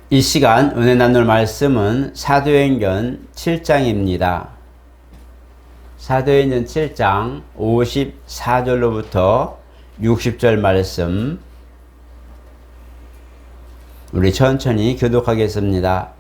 이 시간 은혜 나눌 말씀은 사도행전 7장입니다. 사도행전 7장 54절로부터 60절 말씀 우리 천천히 교독하겠습니다.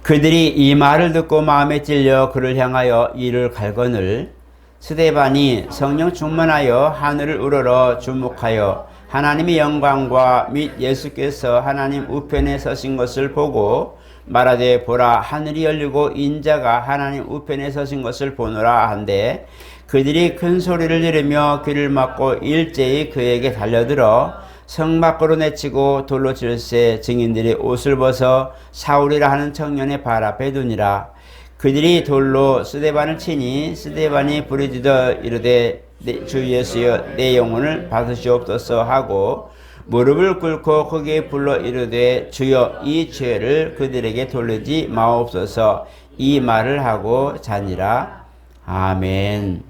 그들이 이 말을 듣고 마음에 찔려 그를 향하여 이를 갈거늘 스데반이 성령 충만하여 하늘을 우러러 주목하여 하나님의 영광과 및 예수께서 하나님 우편에 서신 것을 보고 말하되 보라 하늘이 열리고 인자가 하나님 우편에 서신 것을 보노라 한데 그들이 큰 소리를 지르며 귀를 막고 일제히 그에게 달려들어 성 밖으로 내치고 돌로 질세 증인들이 옷을 벗어 사울이라 하는 청년의 발 앞에 두니라. 그들이 돌로 스데반을 치니 스데반이 부르짖어 이르되 주 예수여 내 영혼을 받으시옵소서 하고 무릎을 꿇고 크게 불러 이르되 주여 이 죄를 그들에게 돌리지 마옵소서 이 말을 하고 자니라. 아멘.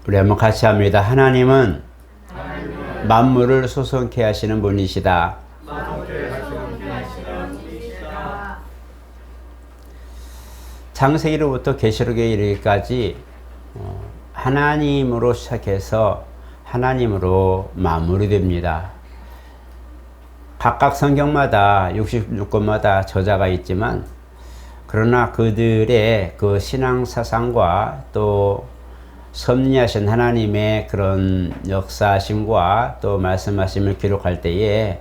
우리 한번 같이 합니다. 하나님은 만물을 소성케 하시는 분이시다. 창세기로부터 계시록에 이르기까지 하나님으로 시작해서 하나님으로 마무리됩니다. 각각 성경마다 66권마다 저자가 있지만 그러나 그들의 그 신앙 사상과 또 섭리하신 하나님의 그런 역사하심과 또 말씀하심을 기록할 때에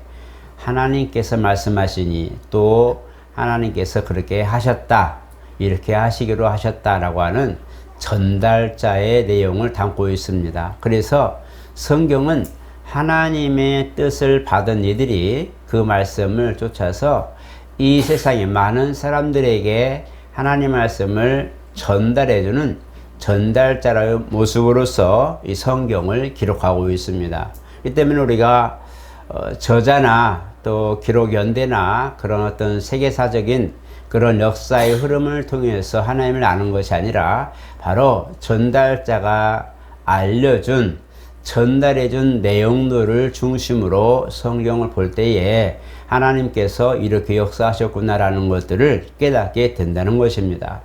하나님께서 말씀하시니 또 하나님께서 그렇게 하셨다 이렇게 하시기로 하셨다라고 하는 전달자의 내용을 담고 있습니다. 그래서 성경은 하나님의 뜻을 받은 이들이 그 말씀을 쫓아서 이 세상의 많은 사람들에게 하나님 말씀을 전달해주는 전달자의 모습으로서 이 성경을 기록하고 있습니다. 이 때문에 우리가 저자나 또 기록 연대나 그런 어떤 세계사적인 그런 역사의 흐름을 통해서 하나님을 아는 것이 아니라 바로 전달자가 알려준 전달해준 내용들을 중심으로 성경을 볼 때에 하나님께서 이렇게 역사하셨구나라는 것들을 깨닫게 된다는 것입니다.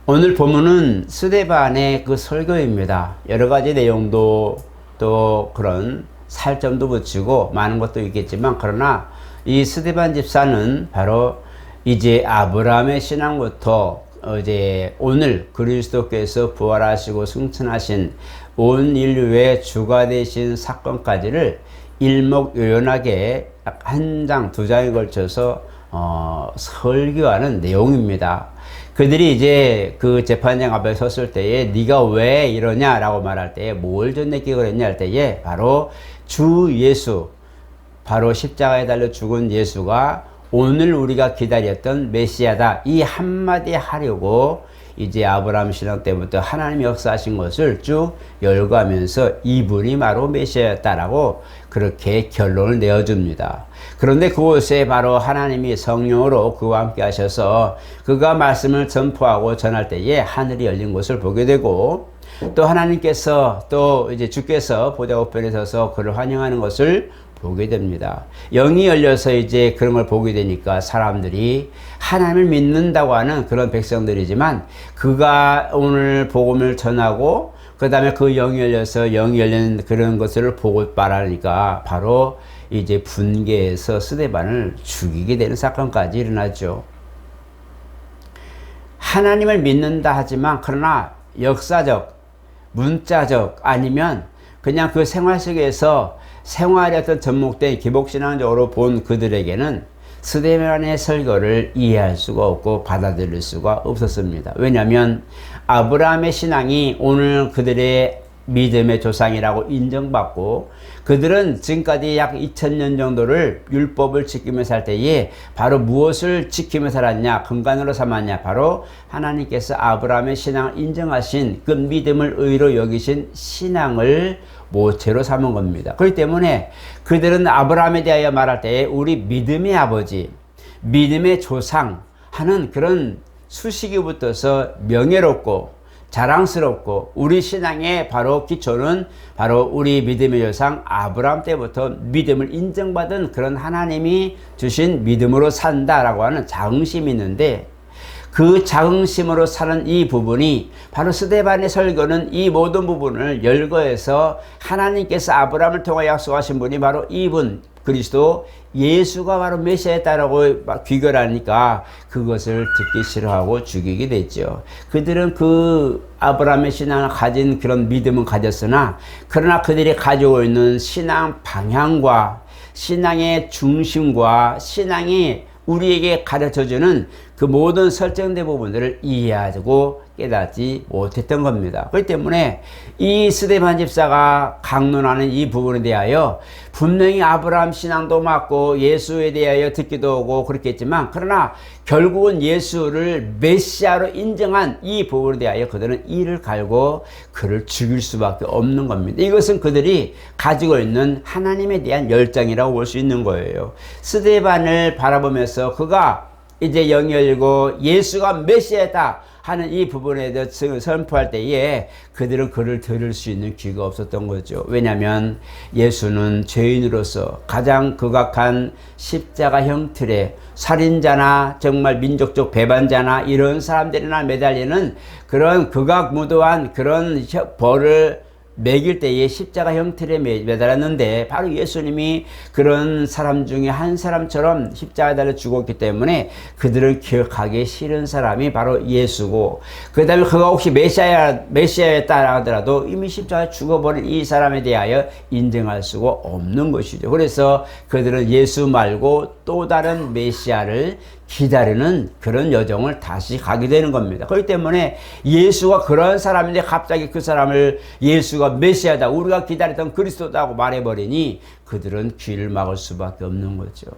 오늘 본문은 스데반의 그 설교입니다. 여러 가지 내용도 또 그런 살점도 붙이고 많은 것도 있겠지만 그러나 이 스데반 집사는 바로 이제 아브라함의 신앙부터 이제 오늘 그리스도께서 부활하시고 승천하신 온 인류의 주가 되신 사건까지를 일목요연하게 한 장, 두 장에 걸쳐서 설교하는 내용입니다. 그들이 이제 그 재판장 앞에 섰을 때에 네가 왜 이러냐라고 말할 때에 뭘 전내기 그랬냐 할 때에 바로 주 예수, 바로 십자가에 달려 죽은 예수가 오늘 우리가 기다렸던 메시아다 이 한마디 하려고 이제 아브라함 신앙 때부터 하나님이 역사하신 것을 쭉 열거하면서 이분이 바로 메시아였다라고 그렇게 결론을 내어줍니다. 그런데 그곳에 바로 하나님이 성령으로 그와 함께 하셔서 그가 말씀을 전포하고 전할 때에 하늘이 열린 것을 보게 되고 또 하나님께서 또 이제 주께서 보좌 우편에 서서 그를 환영하는 것을 보게 됩니다. 영이 열려서 이제 그런 걸 보게 되니까 사람들이 하나님을 믿는다고 하는 그런 백성들이지만 그가 오늘 복음을 전하고 그 다음에 그 영이 열려서 영이 열린 그런 것을 보고 말하니까 바로 이제 분개해서 스데반을 죽이게 되는 사건까지 일어나죠. 하나님을 믿는다 하지만 그러나 역사적, 문자적 아니면 그냥 그 생활 속에서 생활의 어떤 접목된 기복신앙적으로 본 그들에게는 스데반의 설교를 이해할 수가 없고 받아들일 수가 없었습니다. 왜냐하면 아브라함의 신앙이 오늘 그들의 믿음의 조상이라고 인정받고 그들은 지금까지 약 2000년 정도를 율법을 지키며 살 때에 바로 무엇을 지키며 살았냐 근간으로 삼았냐 바로 하나님께서 아브라함의 신앙을 인정하신 그 믿음을 의로 여기신 신앙을 모체로 삼은 겁니다. 그렇기 때문에 그들은 아브라함에 대하여 말할 때에 우리 믿음의 아버지 믿음의 조상 하는 그런 수식이 붙어서 명예롭고 자랑스럽고 우리 신앙의 바로 기초는 바로 우리 믿음의 조상 아브라함 때부터 믿음을 인정받은 그런 하나님이 주신 믿음으로 산다라고 하는 자긍심이 있는데, 그 자긍심으로 사는 이 부분이 바로 스데반의 설교는 이 모든 부분을 열거해서 하나님께서 아브라함을 통해 약속하신 분이 바로 이분 그리스도 예수가 바로 메시아였다라고 귀결하니까 그것을 듣기 싫어하고 죽이게 됐죠. 그들은 그 아브라함의 신앙을 가진 그런 믿음은 가졌으나, 그러나 그들이 가지고 있는 신앙 방향과 신앙의 중심과 신앙이 우리에게 가르쳐주는 그 모든 설정된 부분들을 이해하고 깨닫지 못했던 겁니다. 그렇기 때문에 이 스데반 집사가 강론하는 이 부분에 대하여 분명히 아브라함 신앙도 맞고 예수에 대하여 듣기도 하고 그렇겠지만, 그러나 결국은 예수를 메시아로 인정한 이 부분에 대하여 그들은 이를 갈고 그를 죽일 수밖에 없는 겁니다. 이것은 그들이 가지고 있는 하나님에 대한 열정이라고 볼 수 있는 거예요. 스데반을 바라보면서 그가 이제 영이 열리고 예수가 메시아다 하는 이 부분에 대해서 선포할 때에 그들은 그를 들을 수 있는 귀가 없었던 거죠. 왜냐하면 예수는 죄인으로서 가장 극악한 십자가 형틀에 살인자나 정말 민족적 배반자나 이런 사람들이나 매달리는 그런 극악무도한 그런 벌을 매길 때에 십자가 형틀에 매달았는데, 바로 예수님이 그런 사람 중에 한 사람처럼 십자가에 달려 죽었기 때문에 그들을 기억하기 싫은 사람이 바로 예수고, 그 다음에 그가 혹시 메시아였다 하더라도 이미 십자가에 죽어버린 이 사람에 대하여 인정할 수가 없는 것이죠. 그래서 그들은 예수 말고 또 다른 메시아를 기다리는 그런 여정을 다시 가게 되는 겁니다. 그렇기 때문에 예수가 그런 사람인데 갑자기 그 사람을 예수가 메시아다, 우리가 기다렸던 그리스도다고 말해버리니 그들은 귀를 막을 수밖에 없는 거죠.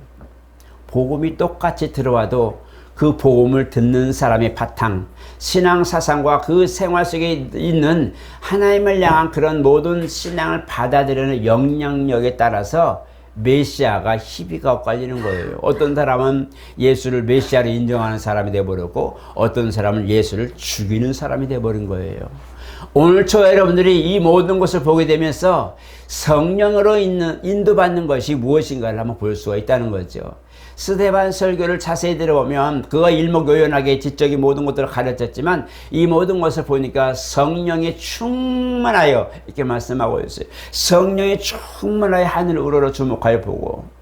복음이 똑같이 들어와도 그 복음을 듣는 사람의 바탕, 신앙 사상과 그 생활 속에 있는 하나님을 향한 그런 모든 신앙을 받아들이는 영향력에 따라서 메시아가 희비가 엇갈리는 거예요. 어떤 사람은 예수를 메시아로 인정하는 사람이 되어버렸고, 어떤 사람은 예수를 죽이는 사람이 되어버린 거예요. 오늘 초 여러분들이 이 모든 것을 보게 되면서 성령으로 인도받는 것이 무엇인가를 한번 볼 수가 있다는 거죠. 스데반 설교를 자세히 들어보면 그가 일목요연하게 지적인 모든 것들을 가르쳤지만, 이 모든 것을 보니까 성령에 충만하여 이렇게 말씀하고 있어요. 성령에 충만하여 하늘을 우러러 주목하여 보고,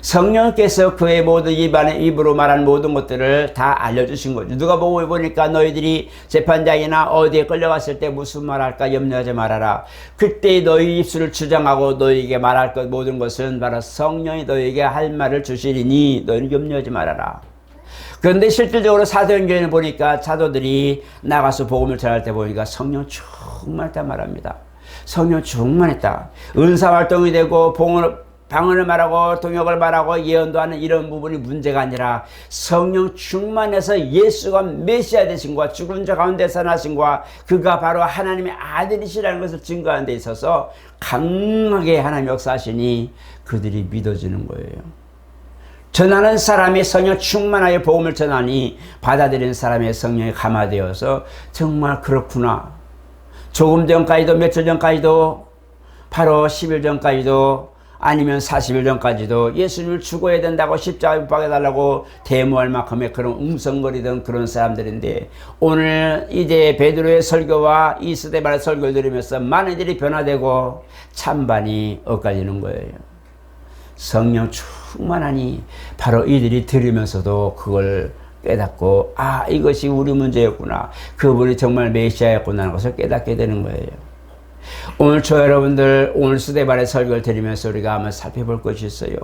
성령께서 그의 모든 입으로 말하는 모든 것들을 다 알려주신 거죠. 누가 보고 보니까 너희들이 재판장이나 어디에 끌려갔을 때 무슨 말할까 염려하지 말아라. 그때 너희 입술을 주장하고 너희에게 말할 것 모든 것은 바로 성령이 너희에게 할 말을 주시리니 너희는 염려하지 말아라. 그런데 실질적으로 사도행전을 보니까 사도들이 나가서 복음을 전할 때 보니까 성령 충만했다 말합니다. 성령 충만했다. 은사활동이 되고 방언을 말하고 동역을 말하고 예언도 하는 이런 부분이 문제가 아니라 성령 충만해서 예수가 메시아 되신과 죽은 자 가운데 살아나신과 그가 바로 하나님의 아들이시라는 것을 증거하는 데 있어서 강하게 하나님 역사하시니 그들이 믿어지는 거예요. 전하는 사람이 성령 충만하여 복음을 전하니 받아들이는 사람의 성령이 감화되어서 정말 그렇구나. 조금 전까지도 며칠 전까지도 바로 10일 전까지도 아니면 40일 전까지도 예수님을 죽어야 된다고 십자가에 못 박아달라고 데모할 만큼의 그런 웅성거리던 그런 사람들인데, 오늘 이제 베드로의 설교와 이 스데반의 설교를 들으면서 많은 일이 변화되고 찬반이 엇갈리는 거예요. 성령 충만하니 바로 이들이 들으면서도 그걸 깨닫고, 아, 이것이 우리 문제였구나, 그분이 정말 메시아였구나 하는 것을 깨닫게 되는 거예요. 오늘 여러분들 오늘 스데반의 설교를 들으면서 우리가 한번 살펴볼 것이 있어요.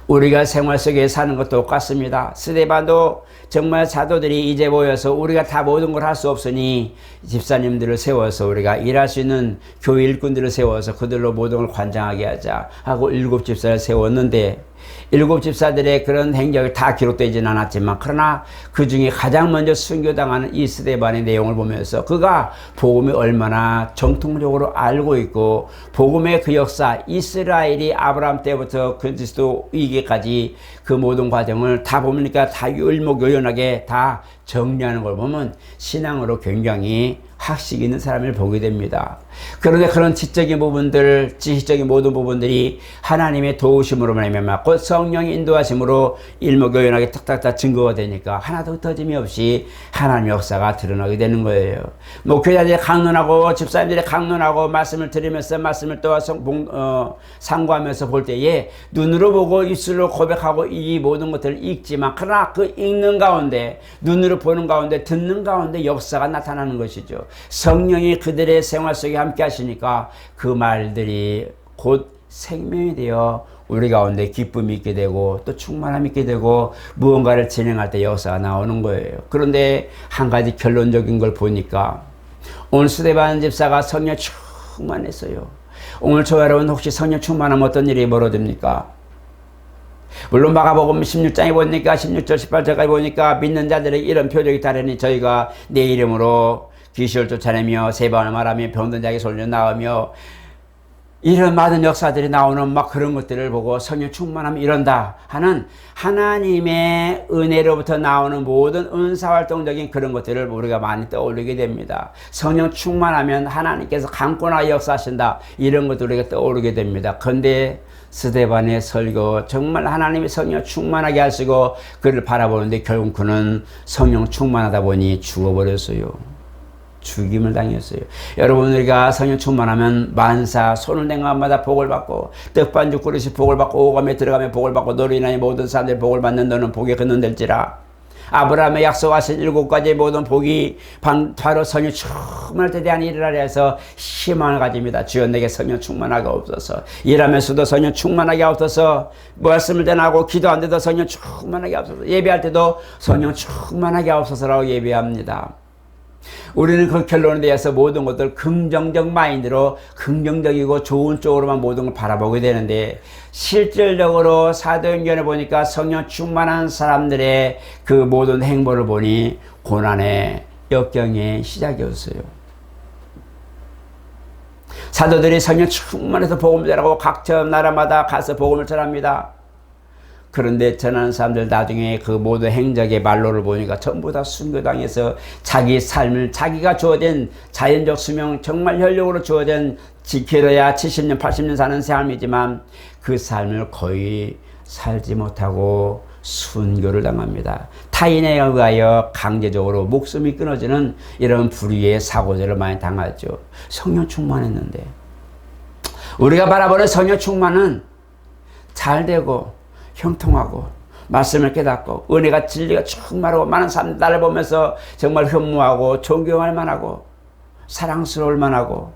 우리가 생활 속에 사는 것도 똑같습니다. 스데반도 정말 사도들이 이제 모여서 우리가 다 모든 걸 할 수 없으니 집사님들을 세워서 우리가 일할 수 있는 교회 일꾼들을 세워서 그들로 모든 걸 관장하게 하자 하고 7 집사를 세웠는데, 7 집사들의 그런 행적이 다 기록되지는 않았지만, 그러나 그 중에 가장 먼저 순교당하는 이 스데반의 내용을 보면서 그가 복음이 얼마나 정통적으로 알고 있고, 복음의 그 역사, 이스라엘이 아브라함 때부터 그리스도 위기까지 그 모든 과정을 다 보니까 다 일목요연하게 다 정리하는 걸 보면 신앙으로 굉장히 학식 있는 사람을 보게 됩니다. 그런데 그런 지적인 부분들, 지식적인 모든 부분들이 하나님의 도우심으로 말미암아 곧 성령의 인도하심으로 일목요연하게 탁탁탁 증거가 되니까 하나도 흩어짐이 없이 하나님의 역사가 드러나게 되는 거예요. 목회자들이 강론하고 집사님들이 강론하고 말씀을 들으면서 말씀을 또 상고하면서 볼 때에 눈으로 보고 입술로 고백하고 이 모든 것들을 읽지만 그러나 그 읽는 가운데 눈으로 보는 가운데 듣는 가운데 역사가 나타나는 것이죠. 성령이 그들의 생활 속에 함께 하시니까 그 말들이 곧 생명이 되어 우리 가운데 기쁨이 있게 되고 또 충만함이 있게 되고 무언가를 진행할 때 역사가 나오는 거예요. 그런데 한 가지 결론적인 걸 보니까 오늘 스데반 집사가 성령 충만했어요. 오늘 저 여러분 혹시 성령 충만하면 어떤 일이 벌어집니까? 물론 마가복음 16장에 보니까 16절 18절까지 보니까 믿는 자들에게 이런 표적이 따르니 저희가 내 이름으로 귀신을 쫓아내며 세방을 말하며 병든 자에게 소리를 나오며 이런 많은 역사들이 나오는 막 그런 것들을 보고 성령 충만하면 이런다 하는 하나님의 은혜로부터 나오는 모든 은사활동적인 그런 것들을 우리가 많이 떠올리게 됩니다. 성령 충만하면 하나님께서 강권하여 역사하신다 이런 것들 우리가 떠오르게 됩니다. 그런데 스데반의 설교 정말 하나님의 성령 충만하게 하시고 그를 바라보는데 결국 그는 성령 충만하다 보니 죽어버렸어요. 죽임을 당했어요. 여러분 우리가 성령 충만하면 만사 손을 댄 것마다 복을 받고 떡반죽 그릇이 복을 받고 오감에 들어가면 복을 받고 너로 인하여 모든 사람들이 복을 받는 너는 복에 근원될지라. 아브라함의 약속하신 7가지의 모든 복이 바로 성령 충만할 때 대한 일을 하려 해서 희망을 가집니다. 주여 내게 성령 충만하게 없어서 일하면서도 성령 충만하게 없어서 말씀을 전하고 기도하는데도 성령 충만하게 없어서 예배할 때도 성령 충만하게 없어서라고 예배합니다. 우리는 그 결론에 대해서 모든 것들 긍정적 마인드로 긍정적이고 좋은 쪽으로만 모든 걸 바라보게 되는데 실질적으로 사도행전에 보니까 성령 충만한 사람들의 그 모든 행보를 보니 고난의 역경의 시작이었어요. 사도들이 성령 충만해서 복음을 전하고 각 나라마다 가서 복음을 전합니다. 그런데 전하는 사람들 나중에 그 모든 행적의 말로를 보니까 전부 다 순교당해서 자기 삶을 자기가 주어진 자연적 수명 정말 혈육으로 주어진 지켜야 70년 80년 사는 삶이지만 그 삶을 거의 살지 못하고 순교를 당합니다. 타인에 의하여 강제적으로 목숨이 끊어지는 이런 불의의 사고들을 많이 당하죠. 성령 충만했는데 우리가 바라보는 성령 충만은 잘 되고 형통하고 말씀을 깨닫고 은혜가 진리가 충만하고 많은 사람들 나를 보면서 정말 흠모하고 존경할 만하고 사랑스러울 만하고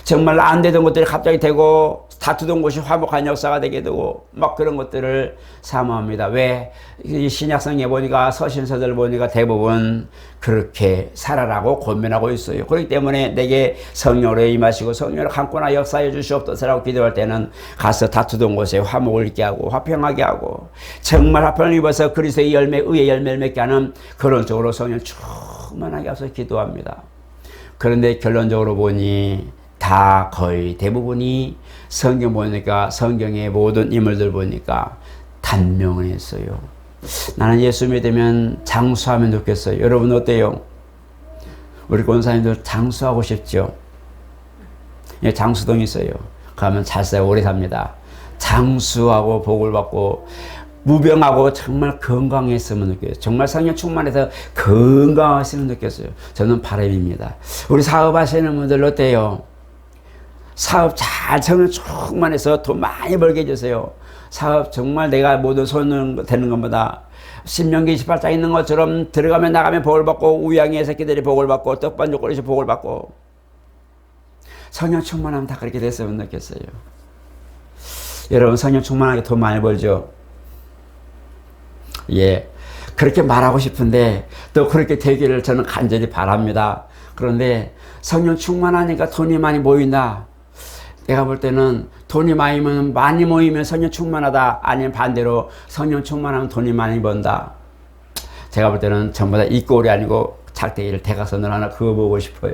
정말 안 되던 것들이 갑자기 되고 다투던 것이 화목한 역사가 되게 되고 막 그런 것들을 사모합니다. 왜? 이 신약성에 보니까 서신서들 보니까 대부분 그렇게 살아라고 권면하고 있어요. 그렇기 때문에 내게 성령으로 임하시고 성령으로 강권하여 역사해 주시옵소서라고 기도할 때는 가서 다투던 곳에 화목을 있게 하고 화평하게 하고 정말 화평을 입어서 그리스도의 열매, 의의 열매를 맺게 하는 그런 쪽으로 성령 충만하게 하셔서 기도합니다. 그런데 결론적으로 보니 다 거의 대부분이 성경 보니까 성경의 모든 인물들 보니까 단명을 했어요. 나는 예수 믿으면 장수하면 좋겠어요. 여러분 어때요? 우리 권사님들 장수하고 싶죠? 예, 장수동 있어요. 가면 잘 살고 오래 삽니다. 장수하고 복을 받고 무병하고 정말 건강했으면 느껴요. 정말 성령 충만해서 건강했으면 느꼈어요. 저는 바람입니다. 우리 사업하시는 분들 어때요? 사업 잘 성령 충만해서 돈 많이 벌게 해주세요. 사업 정말 내가 모든 손을 되는 것보다 신명기 28장 있는 것처럼 들어가면 나가면 복을 받고 우양이의 새끼들이 복을 받고 떡반죽 그릇이 복을 받고 성령 충만하면 다 그렇게 됐으면 느꼈어요. 여러분 성령 충만하게 돈 많이 벌죠? 예, 그렇게 말하고 싶은데 또 그렇게 되기를 저는 간절히 바랍니다. 그런데 성령 충만하니까 돈이 많이 모인다. 내가 볼 때는 돈이 많이 모이면 성령 충만하다. 아니면 반대로 성령 충만하면 돈이 많이 번다. 제가 볼 때는 전부 다 이 꼴이 아니고 작대기를 대각선으로 하나 그어보고 싶어요.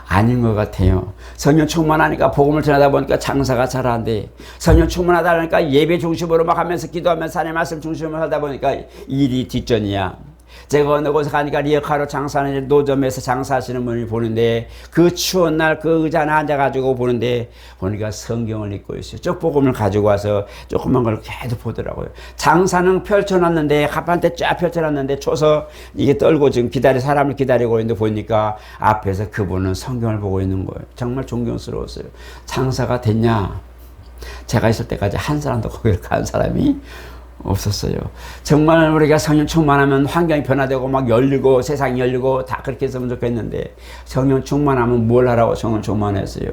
아닌 것 같아요. 성령 충만하니까 복음을 전하다 보니까 장사가 잘 안 돼. 성령 충만하다 보니까 예배 중심으로 막 하면서 기도하면서 하나님 말씀 중심으로 하다 보니까 일이 뒷전이야. 제가 어느 곳에 가니까 리어카로 장사하는 노점에서 장사하시는 분이 보는데 그 추운 날 그 의자 하나 앉아가지고 보는데 보니까 성경을 읽고 있어요. 쪽복음을 가지고 와서 조그만 걸 계속 보더라고요. 장사는 펼쳐놨는데 갑판대 쫙 펼쳐놨는데 쳐서 이게 떨고 지금 사람을 기다리고 있는데 보니까 앞에서 그분은 성경을 보고 있는 거예요. 정말 존경스러웠어요. 장사가 됐냐? 제가 있을 때까지 한 사람도 거기를 간 사람이 없었어요. 정말 우리가 성령 충만하면 환경이 변화되고 막 열리고 세상이 열리고 다 그렇게 했으면 좋겠는데 성령 충만하면 뭘 하라고 성령 충만했어요?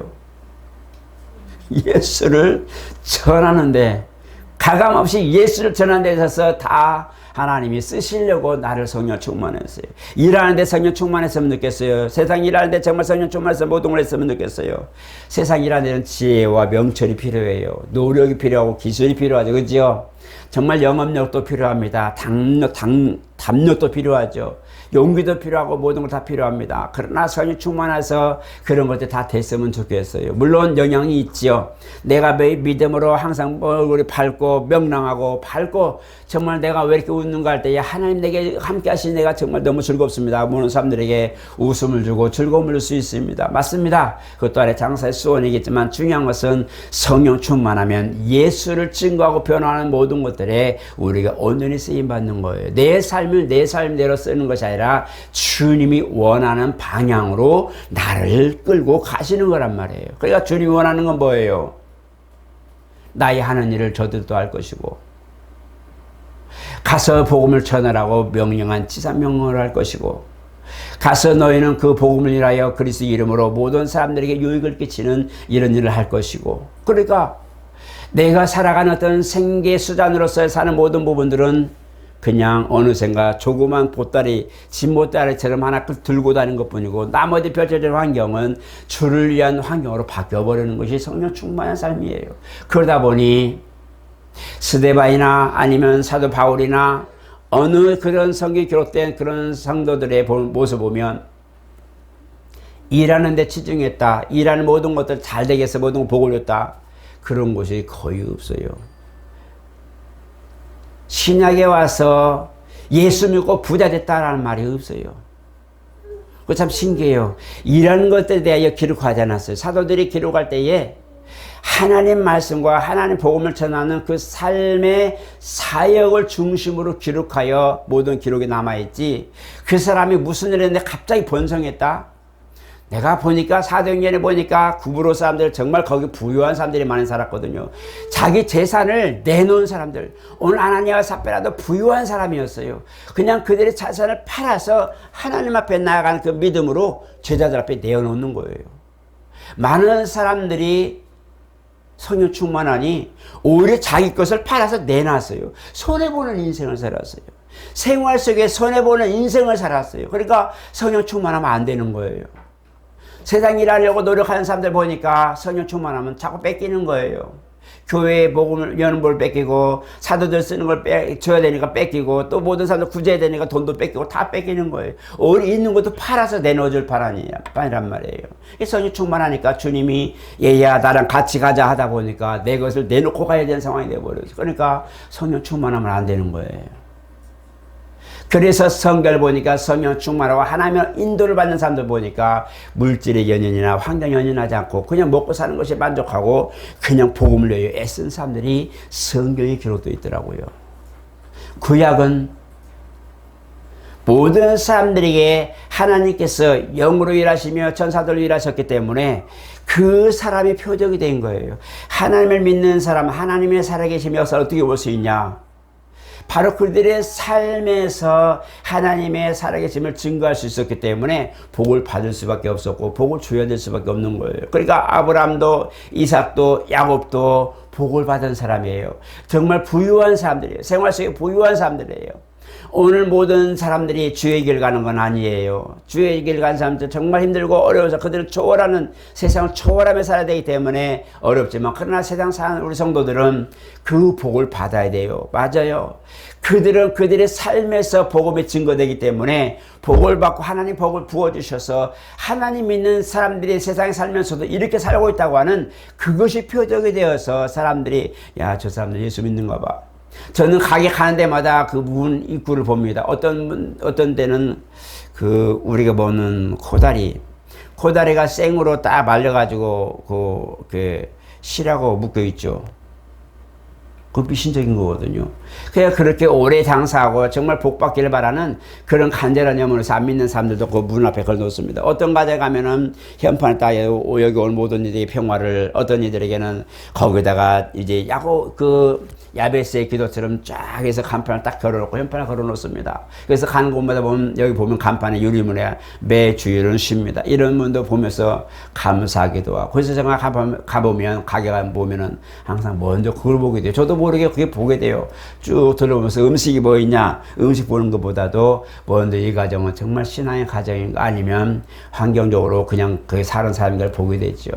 예수를 전하는데 가감없이 예수를 전하는 데 있어서 다 하나님이 쓰시려고 나를 성령 충만했어요. 일하는데 성령 충만했으면 좋겠어요. 세상 일하는데 정말 성령 충만해서 모든 걸 했으면 좋겠어요. 세상 일하는 데는 지혜와 명철이 필요해요. 노력이 필요하고 기술이 필요하죠. 그죠? 정말 영업력도 필요합니다. 담력도 필요하죠. 용기도 필요하고 모든 걸 다 필요합니다. 그러나 성령 충만해서 그런 것들 다 됐으면 좋겠어요. 물론 영향이 있지요. 내가 매일 믿음으로 항상 얼굴이 밝고 명랑하고 밝고 정말 내가 왜 이렇게 웃는가 할 때에 하나님 내게 함께 하시니 내가 정말 너무 즐겁습니다. 모든 사람들에게 웃음을 주고 즐거움을 줄 수 있습니다. 맞습니다. 그것 또한 장사의 수원이겠지만 중요한 것은 성령 충만하면 예수를 증거하고 변화하는 모든 것들에 우리가 온전히 쓰임받는 거예요. 내 삶을 내 삶대로 쓰는 것이 아니라 주님이 원하는 방향으로 나를 끌고 가시는 거란 말이에요. 그러니까 주님이 원하는 건 뭐예요? 나의 하는 일을 저들도 할 것이고 가서 복음을 전하라고 명령한 지상명령을 할 것이고 가서 너희는 그 복음을 인하여 그리스도 이름으로 모든 사람들에게 유익을 끼치는 이런 일을 할 것이고 그러니까 내가 살아가는 어떤 생계 수단으로서 사는 모든 부분들은 그냥 어느샌가 조그만 보따리, 진보따리처럼 하나 들고 다니는 것 뿐이고 나머지 펼쳐진 환경은 주를 위한 환경으로 바뀌어버리는 것이 성령 충만한 삶이에요. 그러다 보니 스데반이나 아니면 사도 바울이나 어느 그런 성경이 기록된 그런 성도들의 모습 보면 일하는 데 치중했다. 일하는 모든 것들 잘 되게 해서 모든 걸 복을 줬다. 그런 곳이 거의 없어요. 신약에 와서 예수 믿고 부자 됐다라는 말이 없어요. 그거 참 신기해요. 일하는 것들에 대하여 기록하지 않았어요. 사도들이 기록할 때에 하나님 말씀과 하나님 복음을 전하는 그 삶의 사역을 중심으로 기록하여 모든 기록이 남아있지 그 사람이 무슨 일을 했는데 갑자기 번성했다? 내가 보니까 사도행전에 보니까 구브로 사람들 정말 거기 부유한 사람들이 많이 살았거든요. 자기 재산을 내놓은 사람들 오늘 아나니아와 삽비라도 부유한 사람이었어요. 그냥 그들의 자산을 팔아서 하나님 앞에 나아가는 그 믿음으로 제자들 앞에 내어놓는 거예요. 많은 사람들이 성령 충만하니 오히려 자기 것을 팔아서 내놨어요. 손해보는 인생을 살았어요. 생활 속에 손해보는 인생을 살았어요. 그러니까 성령 충만하면 안 되는 거예요. 세상 일하려고 노력하는 사람들 보니까 성령 충만하면 자꾸 뺏기는 거예요. 교회에 복음을 여는 걸 뺏기고 사도들 쓰는 걸 줘야 되니까 뺏기고 또 모든 사람들 구제해야 되니까 돈도 뺏기고 다 뺏기는 거예요. 우리 있는 것도 팔아서 내놓을 판이란 말이에요. 성령 충만하니까 주님이 얘야 나랑 같이 가자 하다 보니까 내 것을 내놓고 가야 되는 상황이 돼버려요. 그러니까 성령 충만하면 안 되는 거예요. 그래서 성경을 보니까 성령 충만하고 하나님의 인도를 받는 사람들 보니까 물질의 연연이나 환경 연연하지 않고 그냥 먹고 사는 것이 만족하고 그냥 복음을 위해 애쓴 사람들이 성경에 기록되어 있더라고요. 구약은 모든 사람들에게 하나님께서 영으로 일하시며 천사들로 일하셨기 때문에 그 사람이 표적이 된 거예요. 하나님을 믿는 사람, 하나님의 살아계신 역사를 어떻게 볼 수 있냐? 바로 그들의 삶에서 하나님의 살아계심을 증거할 수 있었기 때문에 복을 받을 수밖에 없었고 복을 줘야 될 수밖에 없는 거예요. 그러니까 아브라함도 이삭도 야곱도 복을 받은 사람이에요. 정말 부유한 사람들이에요. 생활 속에 부유한 사람들이에요. 오늘 모든 사람들이 주의 길 가는 건 아니에요. 주의 길 가는 사람들 정말 힘들고 어려워서 그들은 초월하는 세상을 초월하며 살아야 되기 때문에 어렵지만 그러나 세상 사는 우리 성도들은 그 복을 받아야 돼요. 맞아요. 그들은 그들의 삶에서 복음이 증거되기 때문에 복을 받고 하나님 복을 부어주셔서 하나님 믿는 사람들이 세상에 살면서도 이렇게 살고 있다고 하는 그것이 표적이 되어서 사람들이 야, 저 사람들 예수 믿는가 봐. 저는 가게 가는 데마다 그 문 입구를 봅니다. 어떤 데는 우리가 보는 코다리가 생으로 딱 말려가지고 실하고 묶여 있죠. 그 미신적인 거거든요. 그냥 그렇게 오래 장사하고 정말 복받기를 바라는 그런 간절한 염원에서 안 믿는 사람들도 그 문 앞에 걸어놓습니다. 어떤 가정에 가면은 현판에 딱 여기 올 모든 이들의 평화를, 어떤 이들에게는 거기다가 이제 야베스의 기도처럼 쫙 해서 간판을 딱 걸어놓고 현판을 걸어놓습니다. 그래서 가는 곳마다 보면, 여기 보면 간판에 유리문에 매 주일은 쉽니다. 이런 문도 보면서 감사하기도 하고. 그래서 제가 가보면, 가게 보면은 항상 먼저 그걸 보게 돼요. 저도 모르게 그게 보게 돼요. 쭉 들어보면서 음식이 뭐 있냐, 음식 보는 것보다도 먼저 이 가정은 정말 신앙의 가정인가, 아니면 환경적으로 그냥 그 사는 사람들 보게 되죠.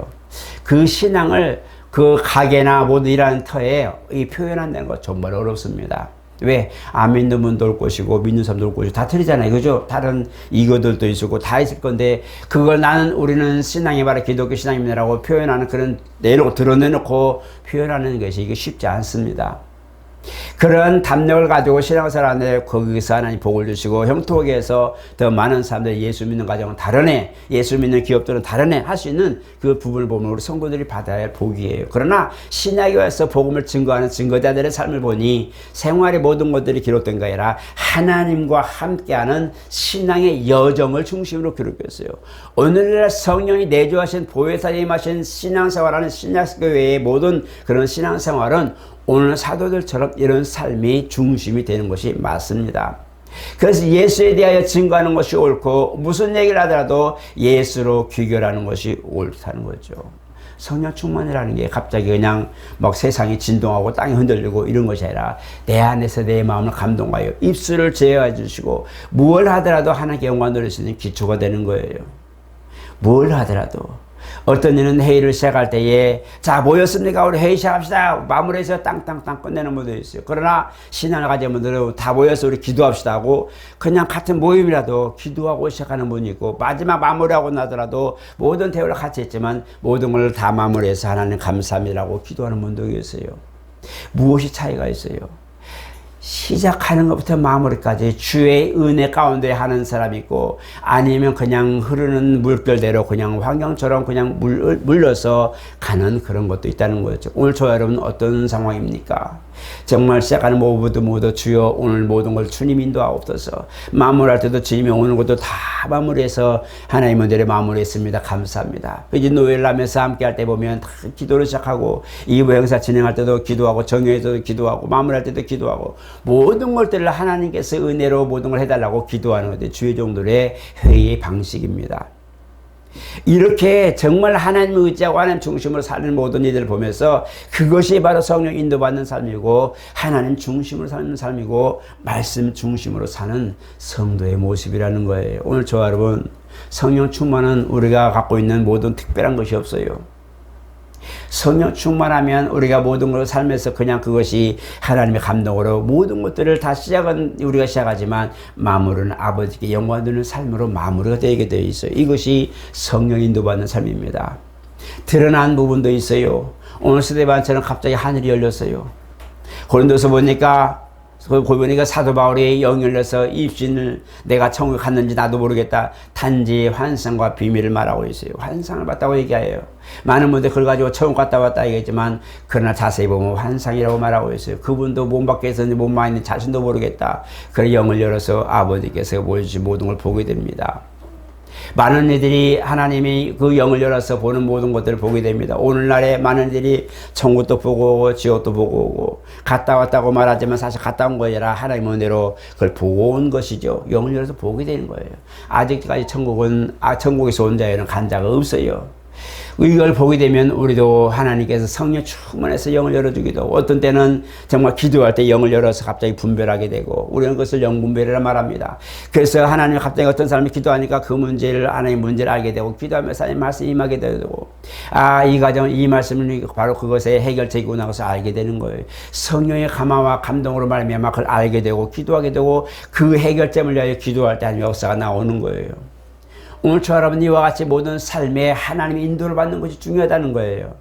그 신앙을 그 가게나 모든 일하는 터에 표현한다는 거 정말 어렵습니다. 왜? 안 믿는 분도 올 것이고 믿는 사람도 올 것이고 다 틀리잖아요. 그죠? 다른 이거들도 있고 다 있을 건데, 그걸 우리는 신앙이 바로 기독교 신앙입니다라고 표현하는, 그런 드러내놓고 표현하는 것이 이게 쉽지 않습니다. 그런 담력을 가지고 신앙생활 하는데 거기서 하나님 복을 주시고, 형통에서 더 많은 사람들이 예수 믿는 가정은 다르네, 예수 믿는 기업들은 다르네 할 수 있는 그 부분을 보면 우리 성도들이 받아야 할 복이에요. 그러나 신약에 와서 복음을 증거하는 증거자들의 삶을 보니 생활의 모든 것들이 기록된 게 아니라 하나님과 함께하는 신앙의 여정을 중심으로 기록했어요. 오늘날 성령이 내주하신 보혜사에 임하신 신앙생활하는 신약교회의 모든 그런 신앙생활은 오늘 사도들처럼 이런 삶이 중심이 되는 것이 맞습니다. 그래서 예수에 대하여 증거하는 것이 옳고, 무슨 얘기를 하더라도 예수로 귀결하는 것이 옳다는 거죠. 성령 충만이라는 게 갑자기 그냥 막 세상이 진동하고 땅이 흔들리고 이런 것이 아니라 내 안에서 내 마음을 감동하여 입술을 제어해 주시고, 뭘 하더라도 하나님께 영광 돌릴 수 있는 기초가 되는 거예요. 뭘 하더라도. 어떤 이는 회의를 시작할 때에, 자, 모였습니까? 우리 회의 시작합시다. 마무리해서 땅땅땅 끝내는 분도 있어요. 그러나 신앙을 가진 분들은 다 모여서 우리 기도합시다 하고, 그냥 같은 모임이라도 기도하고 시작하는 분이 있고, 마지막 마무리하고 나더라도 모든 대화를 같이 했지만 모든 걸 다 마무리해서 하나님 감사합니다라고 기도하는 분도 계세요. 무엇이 차이가 있어요? 시작하는 것부터 마무리까지 주의 은혜 가운데 하는 사람이 있고, 아니면 그냥 흐르는 물결대로 그냥 환경처럼 그냥 물러서 가는 그런 것도 있다는 거죠. 오늘 저 여러분 어떤 상황입니까? 정말 시작하는 모두 주여 오늘 모든 걸 주님 인도하옵소서. 마무리할 때도 주님이 오는 것도 다 마무리해서 하나님 은혜를 마무리했습니다. 감사합니다. 이제 노예를 하면서 함께 할 때 보면 다 기도를 시작하고, 2부 행사 진행할 때도 기도하고, 정회에서도 기도하고, 마무리할 때도 기도하고, 모든 것들을 하나님께서 은혜로 모든 걸 해달라고 기도하는 것이 주의 종들의 회의의 방식입니다. 이렇게 정말 하나님을 의지하고 하나님 중심으로 사는 모든 이들을 보면서 그것이 바로 성령 인도받는 삶이고, 하나님 중심으로 사는 삶이고, 말씀 중심으로 사는 성도의 모습이라는 거예요. 오늘 저와 여러분, 성령 충만은 우리가 갖고 있는 모든 특별한 것이 없어요. 성령 충만하면 우리가 모든 걸 삶에서 그냥 그것이 하나님의 감동으로 모든 것들을 다 시작은 우리가 시작하지만 마무리는 아버지께 영광 드리는 삶으로 마무리가 되게 되어 있어요. 이것이 성령 인도받는 삶입니다. 드러난 부분도 있어요. 오늘 스데반처럼 갑자기 하늘이 열렸어요. 고린도서 보니까 사도 바울이 영이 열려서 입신을 내가 천국에 갔는지 나도 모르겠다. 단지 환상과 비밀을 말하고 있어요. 환상을 봤다고 얘기해요. 많은 분들 그걸 가지고 천국 갔다 왔다 얘기했지만, 그러나 자세히 보면 환상이라고 말하고 있어요. 그분도 몸 밖에 있었는지 몸 안에 있는 자신도 모르겠다. 그래 영을 열어서 아버지께서 보여주신 모든 걸 보게 됩니다. 많은 이들이 하나님이 그 영을 열어서 보는 모든 것들을 보게 됩니다. 오늘날에 많은 이들이 천국도 보고 오고 지옥도 보고 오고, 갔다 왔다고 말하지만 사실 갔다 온 거라 아니라 하나님의 은혜로 그걸 보고 온 것이죠. 영을 열어서 보게 되는 거예요. 아직까지 천국에서 온 자에는 간 자가 없어요. 이걸 보게 되면 우리도 하나님께서 성령 충만해서 영을 열어주기도 하고, 어떤 때는 정말 기도할 때 영을 열어서 갑자기 분별하게 되고, 우리는 그것을 영분별이라 말합니다. 그래서 하나님이 갑자기 어떤 사람이 기도하니까 그 문제를, 하나님의 문제를 알게 되고, 기도하면서 하나님의 말씀이 임하게 되고, 이 가정은 이 말씀을 바로 그것의 해결책이구나 해서 알게 되는 거예요. 성령의 감화와 감동으로 말미암아 그걸 알게 되고 기도하게 되고, 그 해결점을 위하여 기도할 때 하나님의 역사가 나오는 거예요. 오늘 저여러분 이와 같이 모든 삶에 하나님의 인도를 받는 것이 중요하다는 거예요.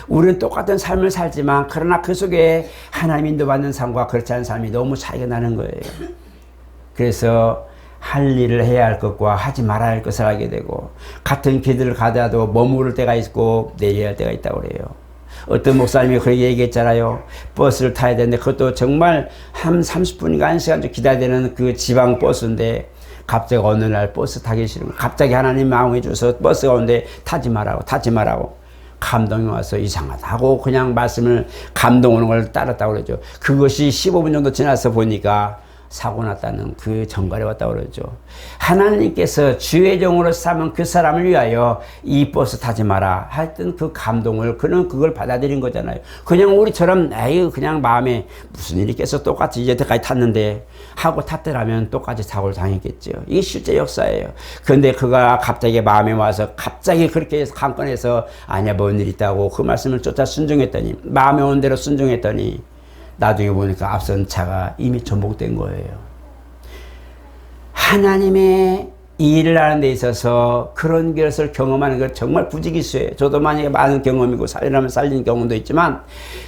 우리는 똑같은 삶을 살지만 그러나 그 속에 하나님 인도받는 삶과 그렇지 않은 삶이 너무 차이가 나는 거예요. 그래서 할 일을 해야 할 것과 하지 말아야 할 것을 하게 되고 같은 길을 가다도 머무를 때가 있고 내려야 할 때가 있다고 그래요. 어떤 목사님이 그렇게 얘기했잖아요. 버스를 타야 되는데 그것도 정말 한 30분인가 1시간 정도 기다려야 되는 그 지방 버스인데 갑자기 어느 날 버스 타기 싫은 거예요. 갑자기 하나님 마음에 주셔서 버스가 오는데 타지 말라고 감동이 와서 이상하다고 그냥 말씀을 감동 오는 걸 따랐다고 그러죠. 그것이 15분 정도 지나서 보니까 사고 났다는 그 전갈에 왔다고 그러죠. 하나님께서 주의 종으로 삼은 그 사람을 위하여 이 버스 타지 마라 하여튼 그 감동을 그는 그걸 받아들인 거잖아요. 그냥 우리처럼 에이 그냥 마음에 무슨 일이 있겠어 똑같이 이제까지 탔는데 하고 탔더라면 똑같이 사고를 당했겠죠. 이게 실제 역사예요. 그런데 그가 갑자기 마음에 와서 갑자기 그렇게 해서 강권해서 아니야 뭔 일 있다고 그 말씀을 쫓아 순종했더니 마음에 온 대로 순종했더니 나중에 보니까 앞선 차가 이미 전복된 거예요. 하나님의 일을 하는 데 있어서 그런 것을 경험하는 것 정말 부지기수예요. 저도 만약에 많은 경험이고 살리라면 살리는 경험도 있지만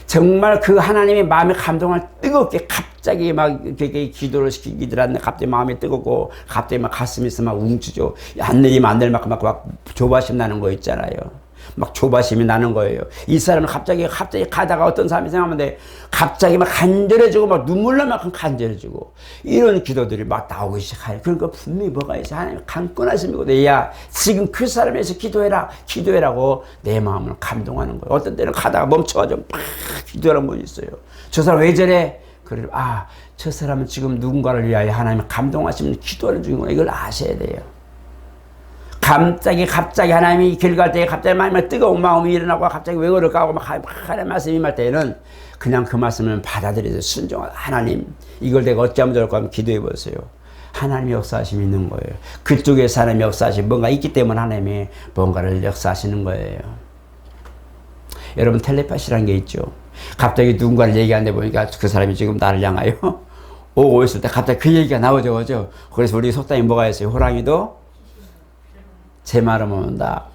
정말 그 하나님의 마음에 감동을 뜨겁게 갑자기 막 이렇게 기도를 시키기들 않네. 갑자기 마음이 뜨겁고 갑자기 막 가슴이 막 웅치죠. 안 내리면 안 될 만큼 막 조바심 나는 거 있잖아요. 막 조바심이 나는 거예요. 이 사람은 갑자기 가다가 어떤 사람이 생각하는데 갑자기 막 간절해지고 막 눈물 날 만큼 간절해지고 이런 기도들이 막 나오기 시작해요. 그러니까 분명히 뭐가 있어. 하나님 강권하심이거든. 야 지금 그 사람에서 기도해라고 내 마음을 감동하는 거예요. 어떤 때는 가다가 멈춰가지고 막 기도하는 분이 있어요. 저 사람 왜 저래? 그래 저 사람은 지금 누군가를 위하여 하나님 감동하시면 기도하는 중이구나. 이걸 아셔야 돼요. 갑자기 하나님이 길 갈 때 갑자기 마음에 뜨거운 마음이 일어나고 갑자기 왜 그럴까 하고 막 하나님 말씀이 임할 때는 그냥 그 말씀을 받아들여서 순종하다. 하나님 이걸 내가 어찌하면 좋을까 하면 기도해 보세요. 하나님의 역사하심이 있는 거예요. 그쪽에 사람의 역사하심이 뭔가 있기 때문에 하나님이 뭔가를 역사하시는 거예요. 여러분 텔레파시라는 게 있죠. 갑자기 누군가를 얘기하는데 보니까 그 사람이 지금 나를 향하여 오고 있을 때 갑자기 그 얘기가 나오죠. 그죠? 그래서 우리 속담이 뭐가 있어요? 호랑이도 제 말을 모른다.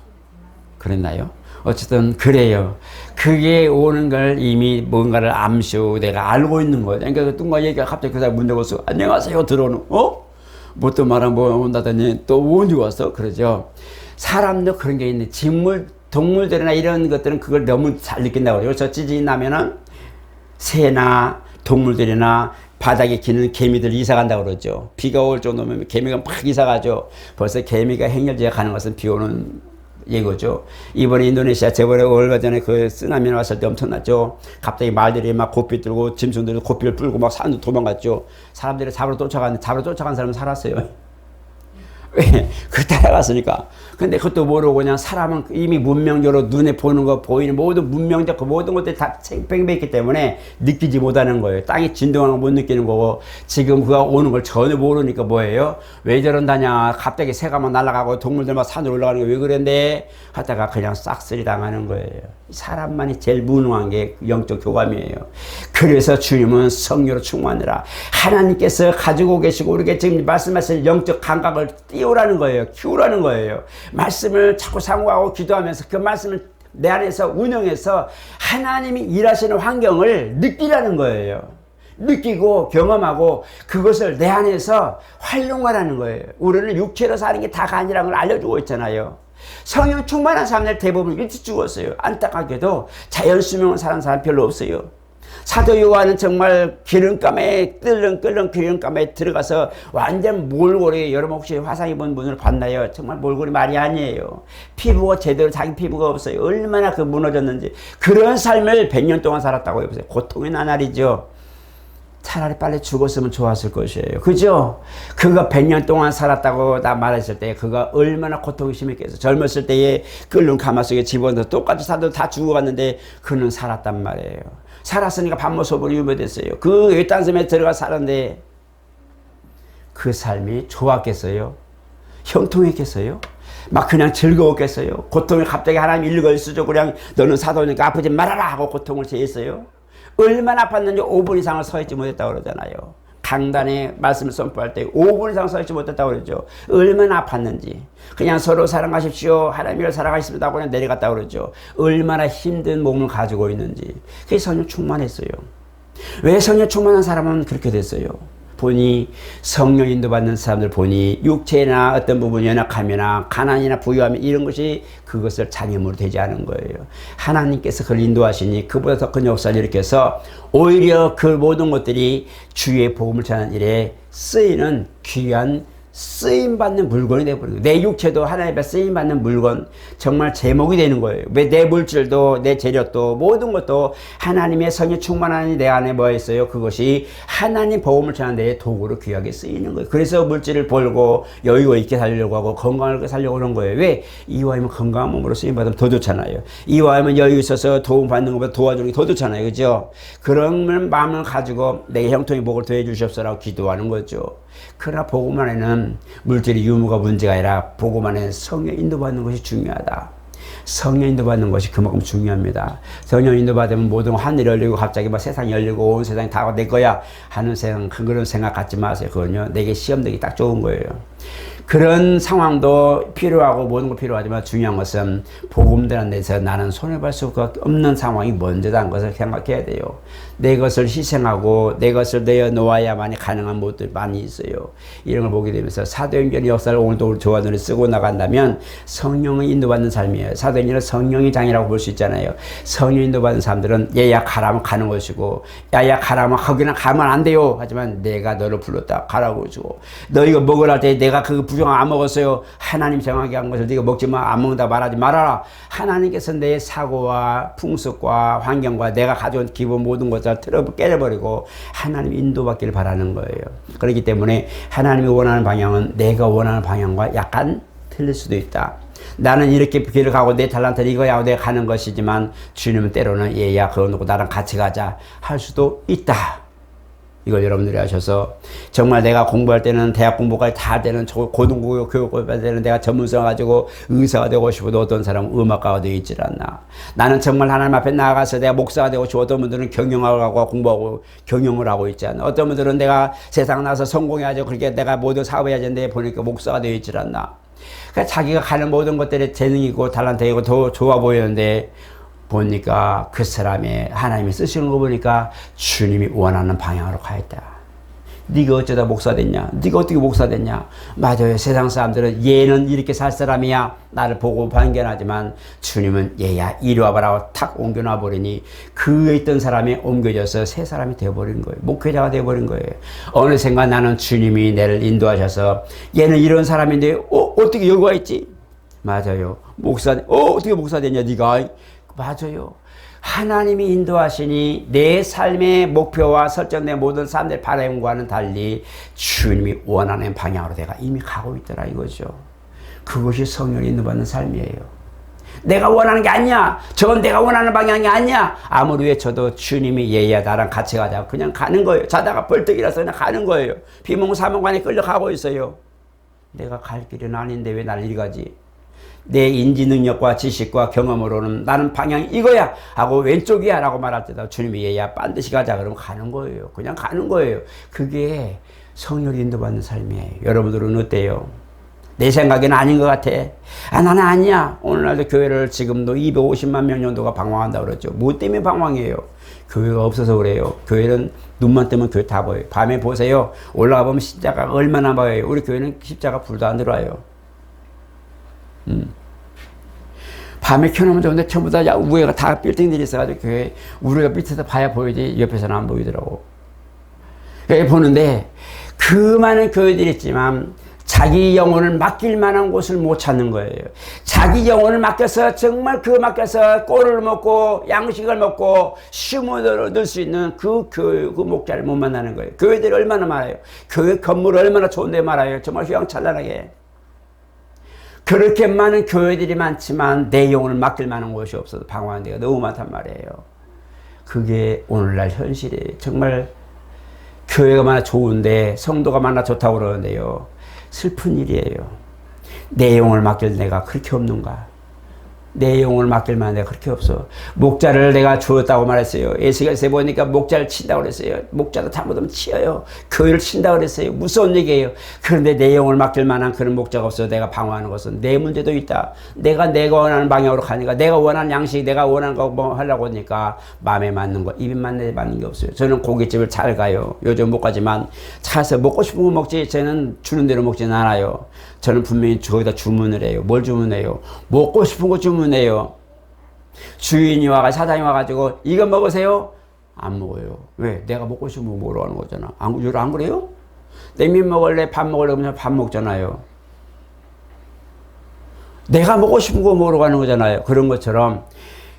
그랬나요? 어쨌든 그래요. 그게 오는 걸 이미 뭔가를 암시하고 내가 알고 있는 거예요. 그러니까 누군가 얘기가 갑자기 그 사람이 문 열고서 안녕하세요 들어오는 뭐 또 말하면 뭐 온다더니 또 언제 왔어? 그러죠. 사람도 그런 게 있네. 동물들이나 이런 것들은 그걸 너무 잘 느낀다고 그래요. 그래서 지진이 나면은 새나 동물들이나 바닥에 기는 개미들 이사 간다고 그러죠. 비가 올 정도면 개미가 막 이사 가죠. 벌써 개미가 행렬지에 가는 것은 비 오는 예고죠. 이번에 인도네시아 저번에 얼마 전에 그 쓰나미 왔을 때 엄청났죠. 갑자기 말들이 막 고삐 들고 짐승들이 고삐를 풀고 막 산으로 도망갔죠. 사람들이 잡으러 쫓아간 사람은 살았어요. 왜? 그 따라갔으니까. 근데 그것도 모르고 그냥 사람은 이미 문명적으로 눈에 보는 거, 보이는 모든 문명적 그 모든 것들이 다 팽배했기 때문에 느끼지 못하는 거예요. 땅이 진동하는 거 못 느끼는 거고, 지금 그가 오는 걸 전혀 모르니까 뭐예요? 왜 저런다냐? 갑자기 새가 막 날아가고 동물들 막 산으로 올라가는 거 왜 그랬는데? 하다가 그냥 싹쓸이 당하는 거예요. 사람만이 제일 무능한 게 영적 교감이에요. 그래서 주님은 성령으로 충만하라. 하나님께서 가지고 계시고 우리에게 지금 말씀하신 영적 감각을 띄우라는 거예요. 키우라는 거예요. 말씀을 자꾸 상고하고 기도하면서 그 말씀을 내 안에서 운영해서 하나님이 일하시는 환경을 느끼라는 거예요. 느끼고 경험하고 그것을 내 안에서 활용하라는 거예요. 우리는 육체로 사는 게 다가 아니라는 걸 알려주고 있잖아요. 성령 충만한 사람들 대부분 일찍 죽었어요. 안타깝게도 자연 수명을 사는 사람 별로 없어요. 사도 요한은 정말 기름감에 끓는 기름감에 들어가서 완전 몰골이, 여러분 혹시 화상 입은 분을 봤나요? 정말 몰골이 말이 아니에요. 피부가 제대로 자기 피부가 없어요. 얼마나 그 무너졌는지. 그런 삶을 100년 동안 살았다고 해보세요. 고통의 나날이죠. 차라리 빨리 죽었으면 좋았을 것이에요. 그죠? 그가 100년 동안 살았다고 나 말했을 때 그가 얼마나 고통이 심했겠어. 젊었을 때에 끓는 가마 속에 집어넣어서 똑같이 사도 다 죽어갔는데 그는 살았단 말이에요. 살았으니까 반모sob으로 유명됐어요. 그 외딴섬에 들어가 살았는데 그 삶이 좋았겠어요? 형통했겠어요? 막 그냥 즐거웠겠어요? 고통을 갑자기 하나님 일거수죠. 그냥 너는 사도니까 아프지 말아라 하고 고통을 제했어요. 얼마나 아팠는지 5분 이상을 서 있지 못했다고 그러잖아요. 강단에 말씀을 선포할 때 5분 이상 서 있지 못했다고 그러죠. 얼마나 아팠는지. 그냥 서로 사랑하십시오. 하나님을 사랑하십니다 하고 그냥 내려갔다고 그러죠. 얼마나 힘든 몸을 가지고 있는지. 그게 성령 충만했어요. 왜 성령 충만한 사람은 그렇게 됐어요? 보니 성령 인도받는 사람들 보니 육체나 어떤 부분이 연약함이나 가난이나 부유함 이런 것이 그것을 장애물로 되지 않은 거예요. 하나님께서 그를 인도하시니 그보다 더 큰 역사를 일으켜서 오히려 그 모든 것들이 주의 복음을 전하는 일에 쓰이는 귀한 쓰임받는 물건이 되어버린 거예요. 내 육체도 하나님 앞에 쓰임받는 물건, 정말 제목이 되는 거예요. 왜 내 물질도 내 재력도 모든 것도 하나님의 성이 충만한 내 안에 뭐 있어요? 그것이 하나님 복음을 전하는 데 도구로 귀하게 쓰이는 거예요. 그래서 물질을 벌고 여유가 있게 살려고 하고 건강하게 살려고 하는 거예요. 왜? 이와이면 건강한 몸으로 쓰임받으면 더 좋잖아요. 이와이면 여유 있어서 도움받는 것보다 도와주는 게 더 좋잖아요. 그죠? 그런 마음을 가지고 내 형통의 복을 더해 주시옵소서라고 기도하는 거죠. 그러나 복음 안에는 물질의 유무가 문제가 아니라 복음 안에는 성령 인도받는 것이 중요하다. 성령 인도받는 것이 그만큼 중요합니다. 성령 인도받으면 모든 하늘이 열리고 갑자기 막 세상이 열리고 온 세상이 다 내 거야 하는 세상, 그런 생각 갖지 마세요. 그건요, 내게 시험 되기 딱 좋은 거예요. 그런 상황도 필요하고 모든 거 필요하지만 중요한 것은 복음되는 데서 나는 손해볼 수가 없는 상황이 먼저다는 것을 생각해야 돼요. 내 것을 희생하고 내 것을 내어놓아야만이 가능한 모습들이 많이 있어요. 이런 걸 보게 되면서 사도행전의 역사를 오늘도 조화전에 쓰고 나간다면 성령의 인도받는 삶이에요. 사도행전은 성령의 장이라고 볼 수 있잖아요. 성령 인도받는 사람들은 얘야 가라면 가는 것이고 야야 가라면 거기는 가면 안 돼요. 하지만 내가 너를 불렀다 가라고 주고 너 이거 먹으라 할 때 내가 그 부정한 안 먹었어요. 하나님 정하게 한 것을 네가 먹지 마. 안 먹는다 말하지 말아라. 하나님께서 내 사고와 풍습과 환경과 내가 가져온 기본 모든 것을 깨려버리고 하나님 인도받기를 바라는 거예요. 그렇기 때문에 하나님이 원하는 방향은 내가 원하는 방향과 약간 틀릴 수도 있다. 나는 이렇게 길을 가고 내 탤런트를 이거야 하고 내가 가는 것이지만 주님은 때로는 얘야 그거 놓고 나랑 같이 가자 할 수도 있다. 이걸 여러분들이 아셔서 정말 내가 공부할 때는 대학 공부까지 다 할 때는 고등부 교육 공부할 때는 내가 전문성 가지고 의사가 되고 싶어도 어떤 사람은 음악가가 되어 있질 않나. 나는 정말 하나님 앞에 나아가서 내가 목사가 되고 싶어 어떤 분들은 경영하고 공부하고 경영을 하고 있지 않나. 어떤 분들은 내가 세상 나서 성공해야지 그렇게 내가 모두 사업해야지 했는데 보니까 목사가 되어 있질 않나. 그러니까 자기가 가는 모든 것들이 재능이고 탤런트이고 더 좋아 보이는데 보니까 그 사람의 하나님이 쓰시는 거 보니까 주님이 원하는 방향으로 가 있다. 네가 어쩌다 목사 됐냐? 네가 어떻게 목사 됐냐? 맞아요. 세상 사람들은 얘는 이렇게 살 사람이야. 나를 보고 발견하지만 주님은 얘야 이리 와봐라고 탁 옮겨놔 버리니 그 위에 있던 사람이 옮겨져서 새 사람이 되어버린 거예요. 목회자가 되어버린 거예요. 어느샌가 나는 주님이 나를 인도하셔서 얘는 이런 사람인데 어떻게 여기 와 있지? 맞아요. 목사 어떻게 목사 됐냐 네가? 맞아요. 하나님이 인도하시니 내 삶의 목표와 설정된 모든 사람들의 바람과는 달리 주님이 원하는 방향으로 내가 이미 가고 있더라 이거죠. 그것이 성령이 인도받는 삶이에요. 내가 원하는 게 아니야. 저건 내가 원하는 방향이 아니야. 아무리 외쳐도 주님이 얘야 나랑 같이 가자. 그냥 가는 거예요. 자다가 벌떡이라서 그냥 가는 거예요. 비몽사몽간에 끌려가고 있어요. 내가 갈 길은 아닌데 왜 날 이리 가지? 내 인지 능력과 지식과 경험으로는 나는 방향이 이거야 하고 왼쪽이야 라고 말할 때도 주님이 얘야 반드시 가자 그러면 가는 거예요. 그냥 가는 거예요. 그게 성령이 인도받는 삶이에요. 여러분들은 어때요? 내 생각에는 아닌 것 같아. 나는 아니야. 오늘날도 교회를 지금도 250만 명 정도가 방황한다고 그러죠. 뭐 때문에 방황해요? 교회가 없어서 그래요. 교회는 눈만 뜨면 교회 다 보여요. 밤에 보세요. 올라가 보면 십자가가 얼마나 보여요. 우리 교회는 십자가 불도 안 들어와요. 밤에 켜놓으면 좋은데 전부 다 위에가 다 빌딩들이 있어가지고 교회 우리가 밑에서 봐야 보이지 옆에서는 안 보이더라고. 여기 보는데 그 많은 교회들이 있지만 자기 영혼을 맡길 만한 곳을 못 찾는 거예요. 자기 영혼을 맡겨서 정말 그 맡겨서 꼴을 먹고 양식을 먹고 쉼을 넣을 수 있는 그 목자를 못 만나는 거예요. 교회들이 얼마나 많아요. 교회 건물 얼마나 좋은데 말아요. 정말 휘황찬란하게. 그렇게 많은 교회들이 많지만 내 영혼을 맡길 만한 곳이 없어서 방황한 데가 너무 많단 말이에요. 그게 오늘날 현실이에요. 정말 교회가 많아 좋은데 성도가 많아 좋다고 그러는데요. 슬픈 일이에요. 내 영혼을 맡길 내가 그렇게 없는가. 내 영혼을 맡길 만한 데가 그렇게 없어. 목자를 내가 주었다고 말했어요. 에스겔서에 보니까 목자를 친다고 그랬어요. 목자도 잘못하면 치어요. 교회를 친다고 그랬어요. 무서운 얘기예요. 그런데 내 영혼을 맡길 만한 그런 목자가 없어. 내가 방어하는 것은 내 문제도 있다. 내가 원하는 방향으로 가니까, 내가 원하는 양식, 내가 원하는 거 뭐 하려고 하니까 마음에 맞는 거, 입에 맞는 게 없어요. 저는 고깃집을 잘 가요. 요즘 못 가지만 차에서 먹고 싶은 거 먹지, 저는 주는 대로 먹지는 않아요. 저는 분명히 거기다 주문을 해요. 뭘 주문해요? 먹고 싶은 거 주문해요. 주인이 와가, 사장이 와가지고 이거 먹으세요? 안 먹어요. 왜? 내가 먹고 싶은 거 먹으러 가는 거잖아. 안 그래요? 냉면 먹을래? 밥 먹을래? 그러면 밥 먹잖아요. 내가 먹고 싶은 거 먹으러 가는 거잖아요. 그런 것처럼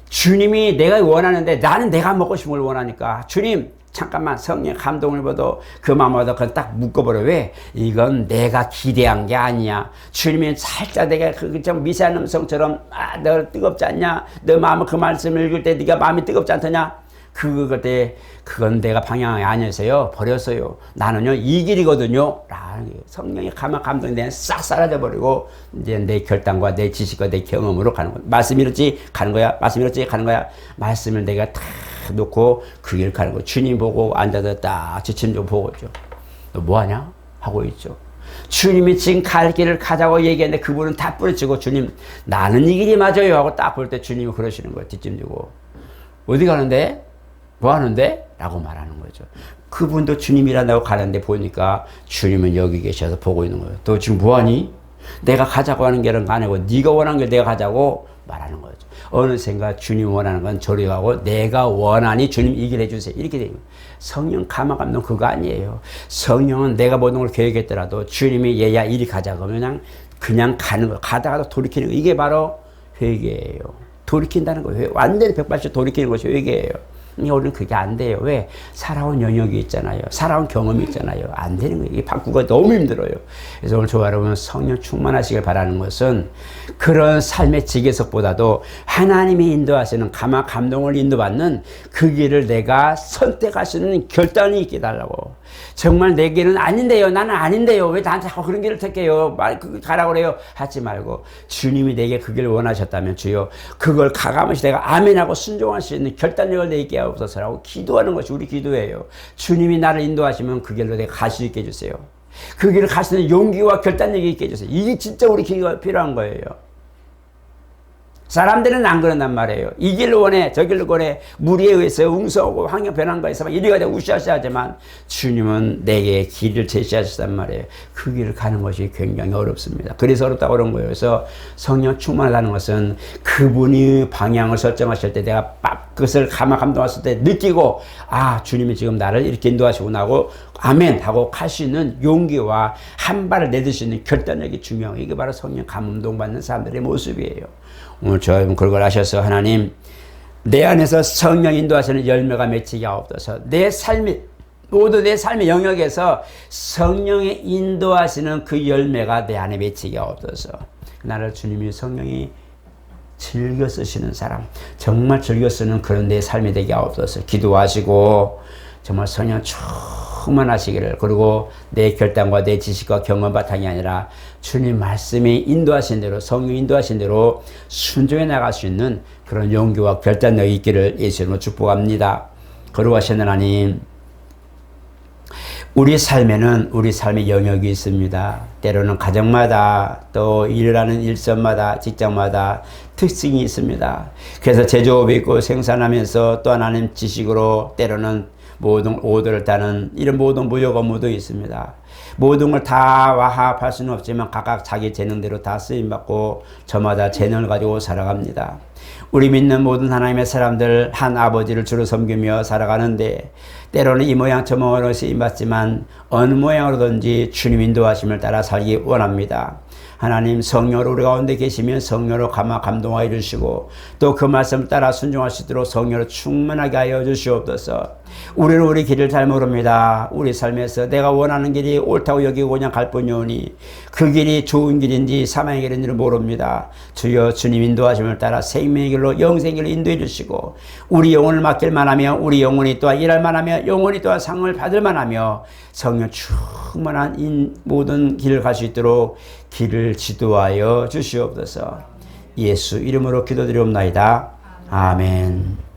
주님이 내가 원하는데 나는 내가 먹고 싶은 걸 원하니까, 주님 잠깐만, 성령 감동을 받아 그 마음마다 그건 딱 묶어버려. 왜? 이건 내가 기대한 게 아니야. 주님이 살짝 내가 좀 미세한 음성처럼, 너 뜨겁지 않냐? 너 마음을 그 말씀을 읽을 때 네가 마음이 뜨겁지 않더냐? 그건 내가 방향이 아니었어요. 버렸어요. 나는요, 이 길이거든요. 성령이 감동이 내가 싹 사라져 버리고, 이제 내 결단과 내 지식과 내 경험으로 가는 거야. 말씀 이렇지 가는 거야. 말씀 이렇지 가는 거야. 말씀을 내가 다 놓고 그 길 가는 거야. 주님 보고 앉아서 딱 지침 좀 보고 있죠. 너 뭐하냐? 하고 있죠. 주님이 지금 갈 길을 가자고 얘기했는데 그분은 다 뿌리치고, 주님 나는 이 길이 맞아요 하고 딱 볼 때 주님이 그러시는 거예요. 뒷짐 지고. 어디 가는데? 뭐 하는데? 라고 말하는 거죠. 그분도 주님이란다고 가는데 보니까 주님은 여기 계셔서 보고 있는 거예요. 너 지금 뭐하니? 내가 가자고 하는 길은 아니고 네가 원하는 길 내가 가자고 말하는 거죠. 어느샌가 주님 원하는 건 저리 가고, 내가 원하니 주님 이 길 해주세요. 이렇게 되는 거예요. 성령 감동 그거 아니에요. 성령은 내가 모든 걸 계획했더라도 주님이 얘야 이리 가자 그러면 그냥 가는 거, 가다가도 돌이키는 거. 이게 바로 회개예요. 돌이킨다는 거예요. 완전히 180도 돌이키는 것이 회개예요. 우리는 그게 안 돼요. 왜? 살아온 영역이 있잖아요. 살아온 경험이 있잖아요. 안 되는 거예요. 이게 바꾸기가 너무 힘들어요. 그래서 오늘 저와 여러분 성령 충만하시길 바라는 것은, 그런 삶의 지계석보다도 하나님이 인도하시는 감동을 인도받는 그 길을 내가 선택할 수 있는 결단이 있게 달라고. 정말 내 길은 아닌데요. 나는 아닌데요. 왜 나한테 자꾸 그런 길을 택해요? 가라고 그래요. 하지 말고, 주님이 내게 그 길을 원하셨다면 주여 그걸 가감없이 내가 아멘하고 순종할 수 있는 결단력을 내 있게 하옵소서라고 기도하는 것이 우리 기도예요. 주님이 나를 인도하시면 그 길로 내가 갈 수 있게 해주세요. 그 길을 갈 수 있는 용기와 결단력이 있게 해주세요. 이게 진짜 우리 기도가 필요한 거예요. 사람들은 안 그런단 말이에요. 이 길로 원해, 저 길로 원해, 무리에 의해서 웅성하고 환경 변한 거에 있어서 이리 가자 우시하시하지만, 주님은 내게 길을 제시하셨단 말이에요. 그 길을 가는 것이 굉장히 어렵습니다. 그래서 어렵다고 그런 거예요. 그래서 성령 충만하다는 것은 그분이 방향을 설정하실 때 내가 그것을 감동했을 때 느끼고, 주님이 지금 나를 이렇게 인도하시구나 하고 아멘 하고 갈 수 있는 용기와 한 발을 내딜 수 있는 결단력이 중요해요. 이게 바로 성령 감동받는 사람들의 모습이에요. 오늘 저는 그걸 아셔서, 하나님 내 안에서 성령 인도하시는 열매가 맺히게 하옵소서. 내 삶의 모두 내 삶의 영역에서 성령의 인도하시는 그 열매가 내 안에 맺히게 하옵소서. 나를 주님이 성령이 즐겨 쓰시는 사람, 정말 즐겨 쓰는 그런 내 삶이 되게 하옵소서. 기도하시고 정말 성령 충만하시기를, 그리고 내 결단과 내 지식과 경험 바탕이 아니라 주님 말씀이 인도하신 대로, 성령 인도하신 대로 순종해 나갈 수 있는 그런 용기와 결단력이 있기를 예수님으로 축복합니다. 거룩하신 하나님, 우리 삶에는 우리 삶의 영역이 있습니다. 때로는 가정마다, 또 일하는 일선마다, 직장마다 특징이 있습니다. 그래서 제조업이 있고 생산하면서 또 하나님 지식으로 때로는 모든 오더를 따는 이런 모든 무역 업무도 있습니다. 모든 걸 다 와합할 수는 없지만 각각 자기 재능대로 다 쓰임받고 저마다 재능을 가지고 살아갑니다. 우리 믿는 모든 하나님의 사람들 한 아버지를 주로 섬기며 살아가는데, 때로는 이 모양 저 모양으로 쓰임받지만 어느 모양으로든지 주님 인도하심을 따라 살기 원합니다. 하나님, 성령으로 우리 가운데 계시면 성령으로 감동하여 주시고, 또 그 말씀을 따라 순종할 수 있도록 성령으로 충만하게 하여 주시옵소서. 우리는 우리 길을 잘 모릅니다. 우리 삶에서 내가 원하는 길이 옳다고 여기고 그냥 갈 뿐이오니 그 길이 좋은 길인지 사망의 길인지를 모릅니다. 주여, 주님 인도하심을 따라 생명의 길로, 영생의 길로 인도해 주시고, 우리 영혼을 맡길 만하며 우리 영혼이 또한 일할 만하며 영혼이 또한 상을 받을 만하며 성령 충만한 모든 길을 갈 수 있도록 길을 지도하여 주시옵소서. 예수 이름으로 기도드리옵나이다. 아멘.